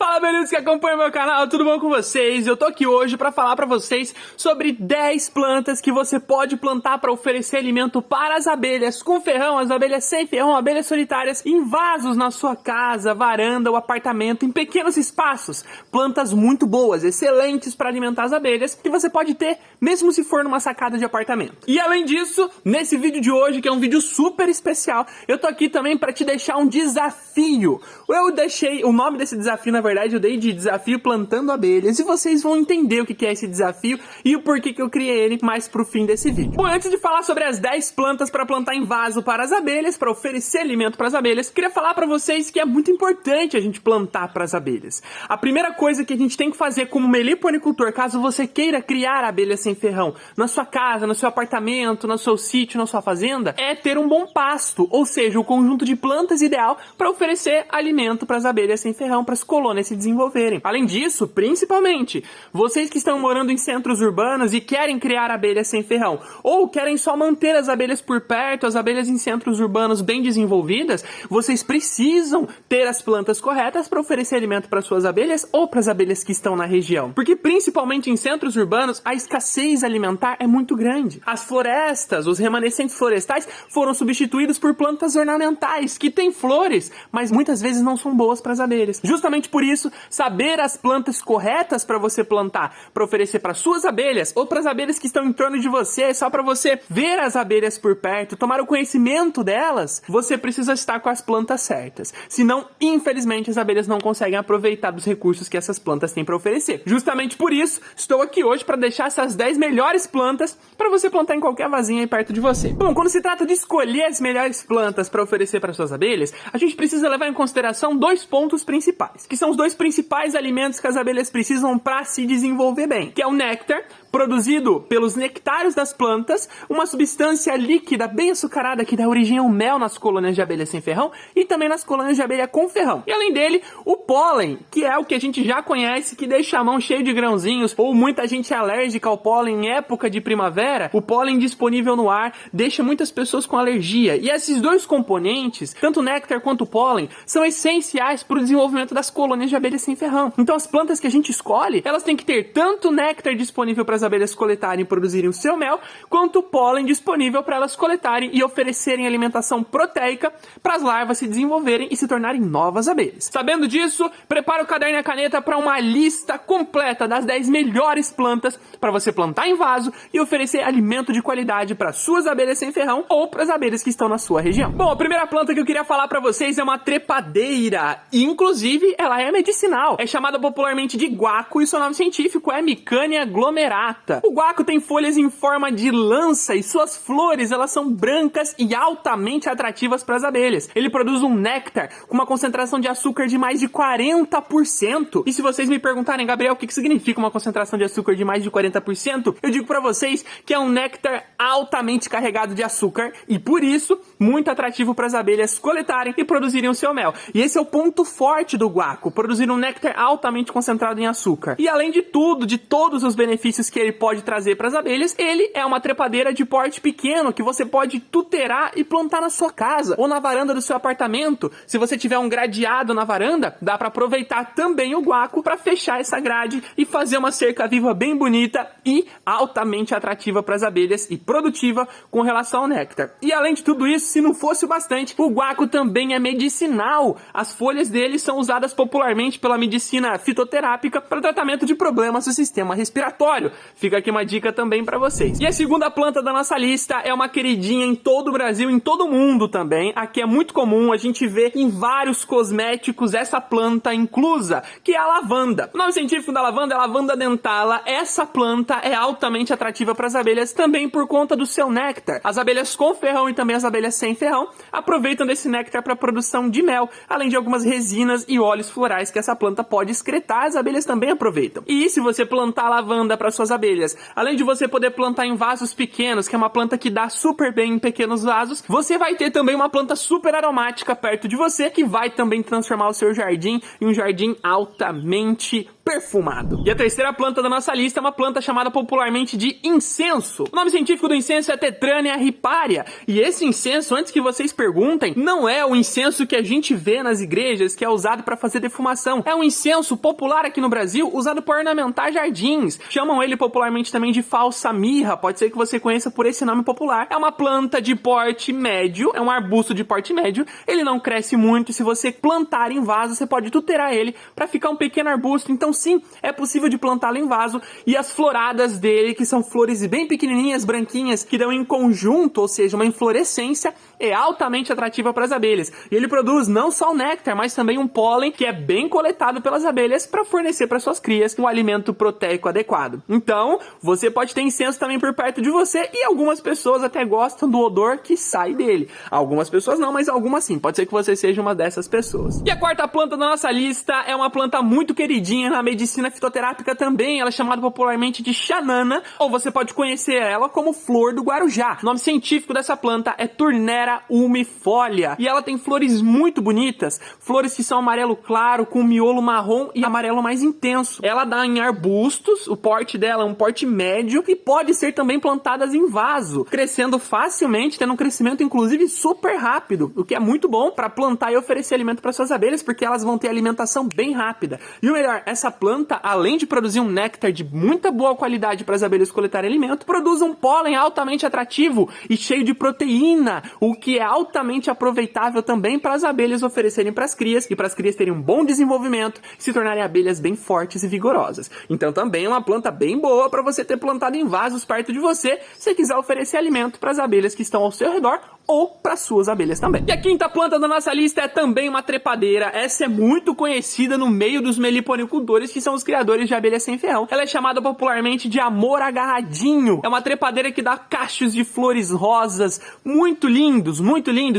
Fala, beleza que acompanha meu canal, tudo bom com vocês? Eu tô aqui hoje pra falar pra vocês sobre 10 plantas que você pode plantar pra oferecer alimento para as abelhas com ferrão, as abelhas sem ferrão, abelhas solitárias, em vasos na sua casa, varanda ou apartamento, em pequenos espaços. Plantas muito boas, excelentes pra alimentar as abelhas, que você pode ter mesmo se for numa sacada de apartamento. E além disso, nesse vídeo de hoje, que é um vídeo super especial, eu tô aqui também pra te deixar um desafio. Eu deixei o nome desse desafio, na verdade, eu dei de desafio plantando abelhas, e vocês vão entender o que é esse desafio e o porquê que eu criei ele mais pro fim desse vídeo. Bom, antes de falar sobre as 10 plantas para plantar em vaso para as abelhas, para oferecer alimento para as abelhas, queria falar para vocês que é muito importante a gente plantar para as abelhas. A primeira coisa que a gente tem que fazer como meliponicultor, caso você queira criar abelhas sem ferrão, na sua casa, no seu apartamento, no seu sítio, na sua fazenda, é ter um bom pasto, ou seja, o conjunto de plantas ideal para oferecer alimento para as abelhas sem ferrão, para as colônias se desenvolverem. Além disso, principalmente, vocês que estão morando em centros urbanos e querem criar abelhas sem ferrão, ou querem só manter as abelhas por perto, as abelhas em centros urbanos bem desenvolvidas, vocês precisam ter as plantas corretas para oferecer alimento para suas abelhas ou para as abelhas que estão na região. Porque principalmente em centros urbanos, a escassez alimentar é muito grande. As florestas, os remanescentes florestais foram substituídos por plantas ornamentais, que têm flores, mas muitas vezes não são boas para as abelhas. Justamente por isso, saber as plantas corretas para você plantar, para oferecer para suas abelhas ou para as abelhas que estão em torno de você, só para você ver as abelhas por perto, tomar o conhecimento delas, você precisa estar com as plantas certas. Senão, infelizmente, as abelhas não conseguem aproveitar dos recursos que essas plantas têm para oferecer. Justamente por isso, estou aqui hoje para deixar essas 10 melhores plantas para você plantar em qualquer vasinha aí perto de você. Bom, quando se trata de escolher as melhores plantas para oferecer para suas abelhas, a gente precisa levar em consideração dois pontos principais, que são os dois principais alimentos que as abelhas precisam para se desenvolver bem, que é o néctar, produzido pelos nectários das plantas, uma substância líquida bem açucarada que dá origem ao mel nas colônias de abelha sem ferrão e também nas colônias de abelha com ferrão. E além dele, o pólen, que é o que a gente já conhece, que deixa a mão cheia de grãozinhos, ou muita gente é alérgica ao pólen em época de primavera, o pólen disponível no ar deixa muitas pessoas com alergia. E esses dois componentes, tanto o néctar quanto o pólen, são essenciais para o desenvolvimento das colônias de abelha sem ferrão. Então as plantas que a gente escolhe, elas têm que ter tanto néctar disponível para as abelhas coletarem e produzirem o seu mel, quanto pólen disponível para elas coletarem e oferecerem alimentação proteica para as larvas se desenvolverem e se tornarem novas abelhas. Sabendo disso, prepara o caderno e a caneta para uma lista completa das 10 melhores plantas para você plantar em vaso e oferecer alimento de qualidade para suas abelhas sem ferrão ou para as abelhas que estão na sua região. Bom, a primeira planta que eu queria falar para vocês é uma trepadeira. Inclusive, ela é medicinal. É chamada popularmente de guaco e seu nome científico é Micania glomerata. O guaco tem folhas em forma de lança e suas flores, elas são brancas e altamente atrativas para as abelhas. Ele produz um néctar com uma concentração de açúcar de mais de 40%. E se vocês me perguntarem, Gabriel, o que significa uma concentração de açúcar de mais de 40%? Eu digo para vocês que é um néctar altamente carregado de açúcar e, por isso, muito atrativo para as abelhas coletarem e produzirem o seu mel. E esse é o ponto forte do guaco, produzir um néctar altamente concentrado em açúcar. E além de tudo, de todos os benefícios que ele pode trazer para as abelhas, ele é uma trepadeira de porte pequeno que você pode tuterar e plantar na sua casa ou na varanda do seu apartamento. Se você tiver um gradeado na varanda, dá para aproveitar também o guaco para fechar essa grade e fazer uma cerca viva bem bonita e altamente atrativa para as abelhas e produtiva com relação ao néctar. E além de tudo isso, se não fosse o bastante, o guaco também é medicinal. As folhas dele são usadas popularmente pela medicina fitoterápica para tratamento de problemas do sistema respiratório. Fica aqui uma dica também para vocês. E a segunda planta da nossa lista é uma queridinha em todo o Brasil, em todo o mundo também. Aqui é muito comum a gente ver em vários cosméticos essa planta inclusa, que é a lavanda. O nome científico da lavanda é lavanda dentala. Essa planta é altamente atrativa para as abelhas também por conta do seu néctar. As abelhas com ferrão e também as abelhas sem ferrão aproveitam desse néctar para a produção de mel, além de algumas resinas e óleos florais que essa planta pode excretar, as abelhas também aproveitam. E se você plantar lavanda para suas abelhas, além de você poder plantar em vasos pequenos, que é uma planta que dá super bem em pequenos vasos, você vai ter também uma planta super aromática perto de você, que vai também transformar o seu jardim em um jardim altamente perfumado. E a terceira planta da nossa lista é uma planta chamada popularmente de incenso. O nome científico do incenso é Tetrania riparia. E esse incenso, antes que vocês perguntem, não é o incenso que a gente vê nas igrejas, que é usado para fazer defumação. É um incenso popular aqui no Brasil, usado para ornamentar jardins. Chamam ele popularmente também de falsa mirra, pode ser que você conheça por esse nome popular. É uma planta de porte médio, é um arbusto de porte médio. Ele não cresce muito, se você plantar em vaso, você pode tuterar ele para ficar um pequeno arbusto. Então sim, é possível de plantá-lo em vaso. E as floradas dele, que são flores bem pequenininhas, branquinhas, que dão em conjunto, ou seja, uma inflorescência, é altamente atrativa para as abelhas. E ele produz não só o néctar, mas também um pólen que é bem coletado pelas abelhas para fornecer para suas crias um alimento proteico adequado. Então, você pode ter incenso também por perto de você e algumas pessoas até gostam do odor que sai dele. Algumas pessoas não, mas algumas sim. Pode ser que você seja uma dessas pessoas. E a quarta planta da nossa lista é uma planta muito queridinha na medicina fitoterápica também. Ela é chamada popularmente de xanana, ou você pode conhecer ela como flor do Guarujá. O nome científico dessa planta é Turnera umifolia. E ela tem flores muito bonitas, flores que são amarelo claro, com miolo marrom e amarelo mais intenso. Ela dá em arbustos, o porte dela é um porte médio e pode ser também plantadas em vaso, crescendo facilmente, tendo um crescimento inclusive super rápido, o que é muito bom para plantar e oferecer alimento para suas abelhas, porque elas vão ter alimentação bem rápida. E o melhor, essa planta, além de produzir um néctar de muita boa qualidade para as abelhas coletarem alimento, produz um pólen altamente atrativo e cheio de proteína, o que é altamente aproveitável também para as abelhas oferecerem para as crias e para as crias terem um bom desenvolvimento e se tornarem abelhas bem fortes e vigorosas. Então também é uma planta bem boa para você ter plantado em vasos perto de você, se quiser oferecer alimento para as abelhas que estão ao seu redor ou para suas abelhas também. E a quinta planta da nossa lista é também uma trepadeira. Essa é muito conhecida no meio dos meliponicultores, que são os criadores de abelhas sem ferrão. Ela é chamada popularmente de amor agarradinho. É uma trepadeira que dá cachos de flores rosas muito lindos,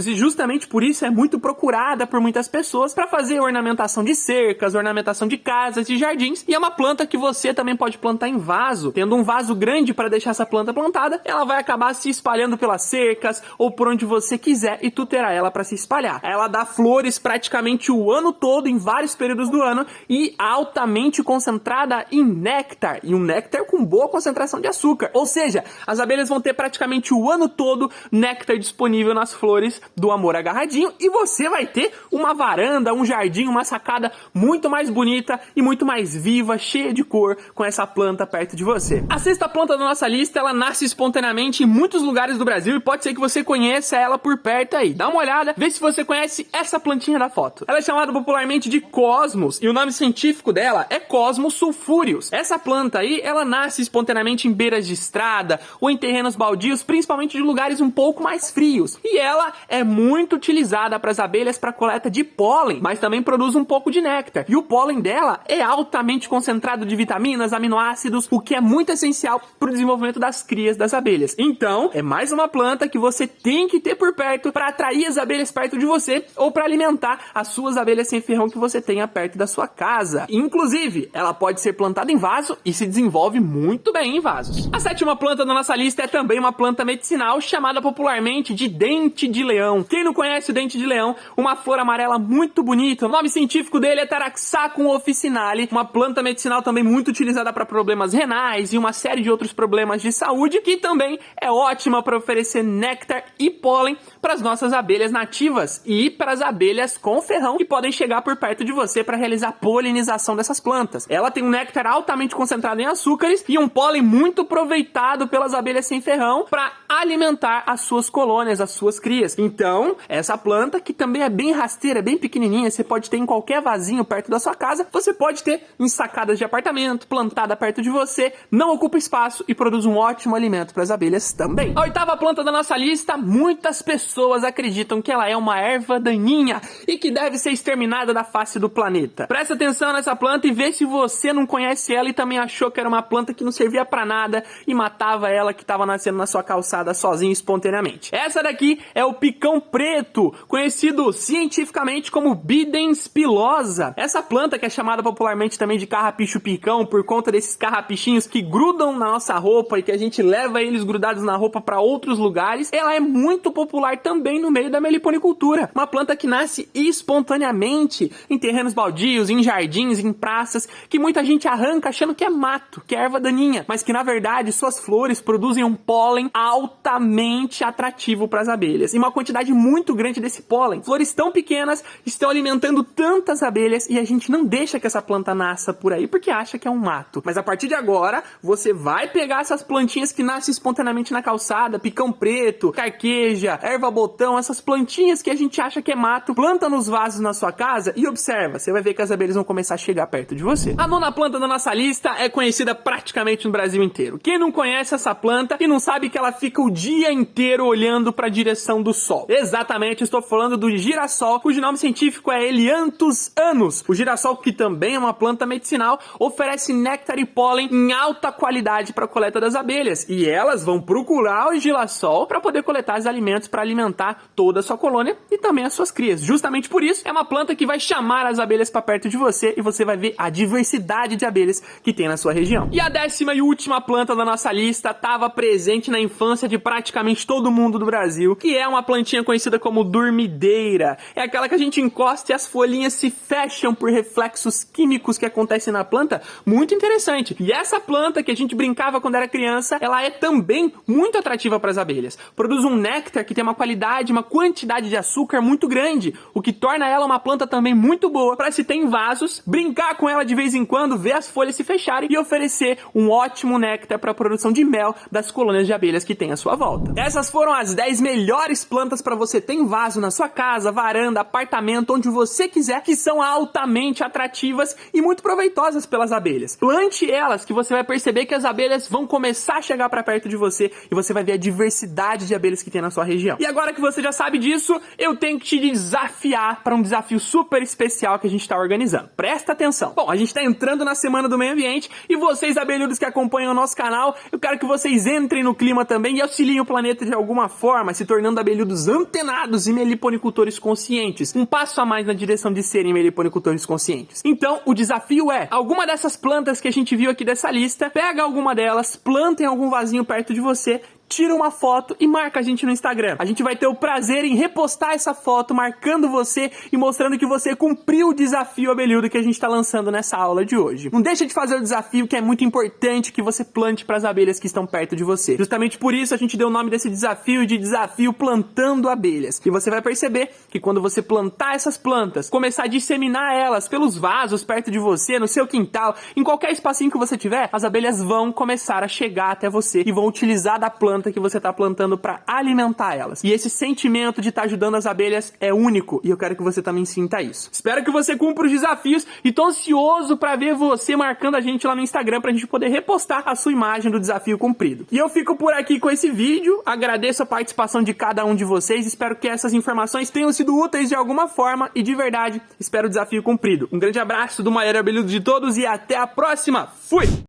e justamente por isso é muito procurada por muitas pessoas para fazer ornamentação de cercas, ornamentação de casas e jardins. E é uma planta que você também pode plantar em vaso. Tendo um vaso grande para deixar essa planta plantada, ela vai acabar se espalhando pelas cercas ou por onde você quiser e tuterar ela para se espalhar. Ela dá flores praticamente o ano todo, em vários períodos do ano, e altamente concentrada em néctar, e um néctar com boa concentração de açúcar. Ou seja, as abelhas vão ter praticamente o ano todo néctar disponível nas flores do amor agarradinho, e você vai ter uma varanda, um jardim, uma sacada muito mais bonita e muito mais viva, cheia de cor, com essa planta perto de você. A sexta planta da nossa lista, ela nasce espontaneamente em muitos lugares do Brasil e pode ser que você conheça ela por perto aí. Dá uma olhada, vê se você conhece essa plantinha da foto. Ela é chamada popularmente de Cosmos e o nome científico dela é Cosmos sulfúreos. Essa planta aí, ela nasce espontaneamente em beiras de estrada ou em terrenos baldios, principalmente de lugares um pouco mais frios. E ela é muito utilizada para as abelhas para coleta de pólen, mas também produz um pouco de néctar. E o pólen dela é altamente concentrado de vitaminas, aminoácidos, o que é muito essencial para o desenvolvimento das crias das abelhas. Então, é mais uma planta que você tem que ter por perto para atrair as abelhas perto de você ou para alimentar as suas abelhas sem ferrão que você tenha perto da sua casa. Inclusive, ela pode ser plantada em vaso e se desenvolve muito bem em vasos. A sétima planta da nossa lista é também uma planta medicinal chamada popularmente de dente de leão. Quem não conhece o dente de leão? Uma flor amarela muito bonita. O nome científico dele é Taraxacum officinale, uma planta medicinal também muito utilizada para problemas renais e uma série de outros problemas de saúde, que também é ótima para oferecer néctar e pólen para as nossas abelhas nativas e para as abelhas com ferrão que podem chegar por perto de você para realizar polinização dessas plantas. Ela tem um néctar altamente concentrado em açúcares e um pólen muito aproveitado pelas abelhas sem ferrão para alimentar as suas colônias, as suas crias. Então, essa planta, que também é bem rasteira, bem pequenininha, você pode ter em qualquer vasinho perto da sua casa, você pode ter em sacadas de apartamento, plantada perto de você, não ocupa espaço e produz um ótimo alimento para as abelhas também. A oitava planta da nossa lista, muitas pessoas acreditam que ela é uma erva daninha e que deve ser exterminada da face do planeta. Presta atenção nessa planta e vê se você não conhece ela e também achou que era uma planta que não servia para nada e matava ela que estava nascendo na sua calçada calçada sozinho espontaneamente. Essa daqui é o picão preto, conhecido cientificamente como Bidens pilosa. Essa planta, que é chamada popularmente também de carrapicho picão por conta desses carrapichinhos que grudam na nossa roupa e que a gente leva eles grudados na roupa para outros lugares, ela é muito popular também no meio da meliponicultura. Uma planta que nasce espontaneamente em terrenos baldios, em jardins, em praças, que muita gente arranca achando que é mato, que é erva daninha, mas que na verdade suas flores produzem um pólen altamente atrativo para as abelhas. E uma quantidade muito grande desse pólen. Flores tão pequenas estão alimentando tantas abelhas e a gente não deixa que essa planta nasça por aí porque acha que é um mato. Mas a partir de agora, você vai pegar essas plantinhas que nascem espontaneamente na calçada, picão preto, carqueja, erva botão, essas plantinhas que a gente acha que é mato, planta nos vasos na sua casa e observa, você vai ver que as abelhas vão começar a chegar perto de você. A nona planta da nossa lista é conhecida praticamente no Brasil inteiro. Quem não conhece essa planta e não sabe que ela fica o dia inteiro olhando para a direção do sol? Exatamente, estou falando do girassol, cujo nome científico é Helianthus anus. O girassol, que também é uma planta medicinal, oferece néctar e pólen em alta qualidade para a coleta das abelhas. E elas vão procurar o girassol para poder coletar os alimentos para alimentar toda a sua colônia e também as suas crias. Justamente por isso, é uma planta que vai chamar as abelhas para perto de você e você vai ver a diversidade de abelhas que tem na sua região. E a décima e última planta da nossa lista estava presente na infância de praticamente todo mundo do Brasil, que é uma plantinha conhecida como dormideira. É aquela que a gente encosta e as folhinhas se fecham por reflexos químicos que acontecem na planta. Muito interessante. E essa planta que a gente brincava quando era criança, ela é também muito atrativa para as abelhas. Produz um néctar que tem uma qualidade, uma quantidade de açúcar muito grande, o que torna ela uma planta também muito boa para se ter em vasos, brincar com ela de vez em quando, ver as folhas se fecharem e oferecer um ótimo néctar para a produção de mel das colônias de abelhas que tem à sua volta. Essas foram as 10 melhores plantas para você ter em vaso na sua casa, varanda, apartamento, onde você quiser, que são altamente atrativas e muito proveitosas pelas abelhas. Plante elas que você vai perceber que as abelhas vão começar a chegar para perto de você e você vai ver a diversidade de abelhas que tem na sua região. E agora que você já sabe disso, eu tenho que te desafiar para um desafio super especial que a gente está organizando. Presta atenção. Bom, a gente está entrando na Semana do Meio Ambiente e vocês, abelhudos que acompanham o nosso canal, eu quero que vocês entrem no clima também e auxiliem o planeta de alguma forma, se tornando abelhudos antenados e meliponicultores conscientes. Um passo a mais na direção de serem meliponicultores conscientes. Então, o desafio é, alguma dessas plantas que a gente viu aqui dessa lista, pega alguma delas, planta em algum vasinho perto de você, tira uma foto e marca a gente no Instagram. A gente vai ter o prazer em repostar essa foto, marcando você e mostrando que você cumpriu o desafio abelhudo que a gente está lançando nessa aula de hoje. Não deixa de fazer o desafio, que é muito importante que você plante para as abelhas que estão perto de você. Justamente por isso a gente deu o nome desse desafio de Desafio Plantando Abelhas. E você vai perceber que quando você plantar essas plantas, começar a disseminar elas pelos vasos perto de você, no seu quintal, em qualquer espacinho que você tiver, as abelhas vão começar a chegar até você e vão utilizar da planta que você está plantando para alimentar elas. E esse sentimento de estar ajudando as abelhas é único e eu quero que você também sinta isso. Espero que você cumpra os desafios e tô ansioso para ver você marcando a gente lá no Instagram pra gente poder repostar a sua imagem do desafio cumprido. E eu fico por aqui com esse vídeo, agradeço a participação de cada um de vocês, espero que essas informações tenham sido úteis de alguma forma e de verdade, espero o desafio cumprido. Um grande abraço do maior abelhudo de todos e até a próxima. Fui!